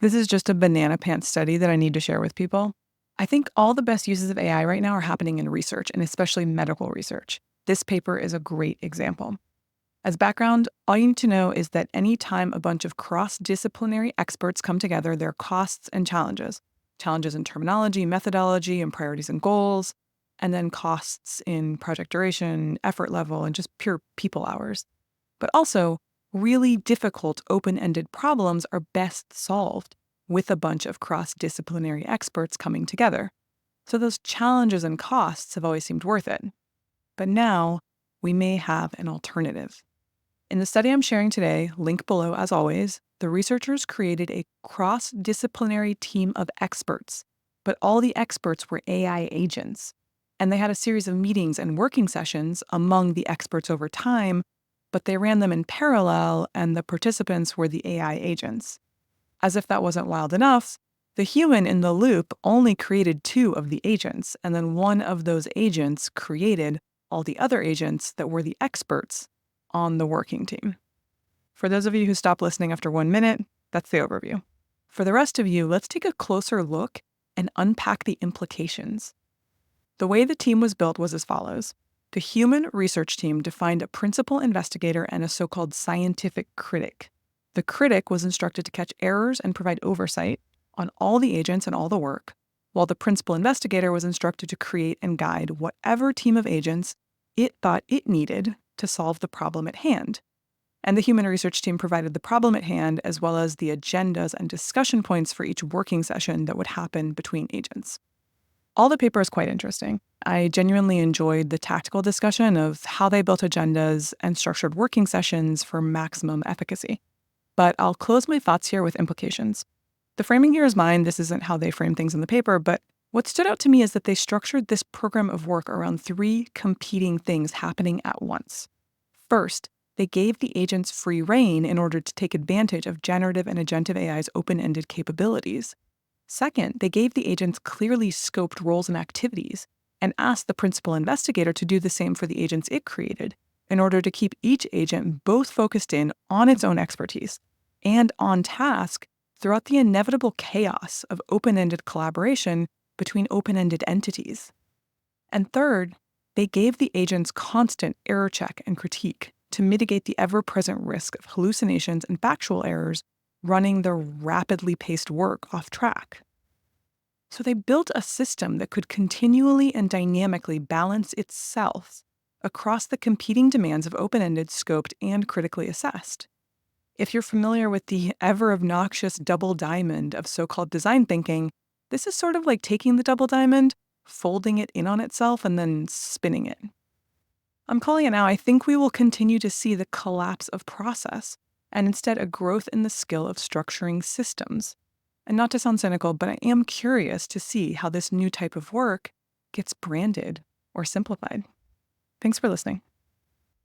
This is just a banana pants study that I need to share with people. I think all the best uses of AI right now are happening in research, and especially medical research. This paper is a great example. As background, all you need to know is that anytime a bunch of cross-disciplinary experts come together, there are costs and challenges. Challenges in terminology, methodology, and priorities and goals, and then costs in project duration, effort level, and just pure people hours. But also, really difficult open-ended problems are best solved with a bunch of cross-disciplinary experts coming together. So those challenges and costs have always seemed worth it. But now, we may have an alternative. In the study I'm sharing today, link below as always, the researchers created a cross-disciplinary team of experts, but all the experts were AI agents. And they had a series of meetings and working sessions among the experts over time, but they ran them in parallel and the participants were the AI agents. As if that wasn't wild enough, the human in the loop only created 2 of the agents, and then one of those agents created all the other agents that were the experts on the working team. For those of you who stop listening after 1 minute, that's the overview. For the rest of you, let's take a closer look and unpack the implications. The way the team was built was as follows. The human research team defined a principal investigator and a so-called scientific critic. The critic was instructed to catch errors and provide oversight on all the agents and all the work, while the principal investigator was instructed to create and guide whatever team of agents it thought it needed to solve the problem at hand. And the human research team provided the problem at hand as well as the agendas and discussion points for each working session that would happen between agents. All the paper is quite interesting. I genuinely enjoyed the tactical discussion of how they built agendas and structured working sessions for maximum efficacy. But I'll close my thoughts here with implications. The framing here is mine. This isn't how they frame things in the paper, but what stood out to me is that they structured this program of work around 3 competing things happening at once. First, they gave the agents free rein in order to take advantage of generative and agentive AI's open-ended capabilities. Second, they gave the agents clearly scoped roles and activities and asked the principal investigator to do the same for the agents it created in order to keep each agent both focused in on its own expertise and on task throughout the inevitable chaos of open-ended collaboration between open-ended entities. And third, they gave the agents constant error check and critique to mitigate the ever-present risk of hallucinations and factual errors running their rapidly paced work off track. So they built a system that could continually and dynamically balance itself across the competing demands of open-ended, scoped, and critically assessed. If you're familiar with the ever-obnoxious double diamond of so-called design thinking, this is sort of like taking the double diamond, folding it in on itself, and then spinning it. I'm calling it now. I think we will continue to see the collapse of process, and instead a growth in the skill of structuring systems. And not to sound cynical, but I am curious to see how this new type of work gets branded or simplified. Thanks for listening.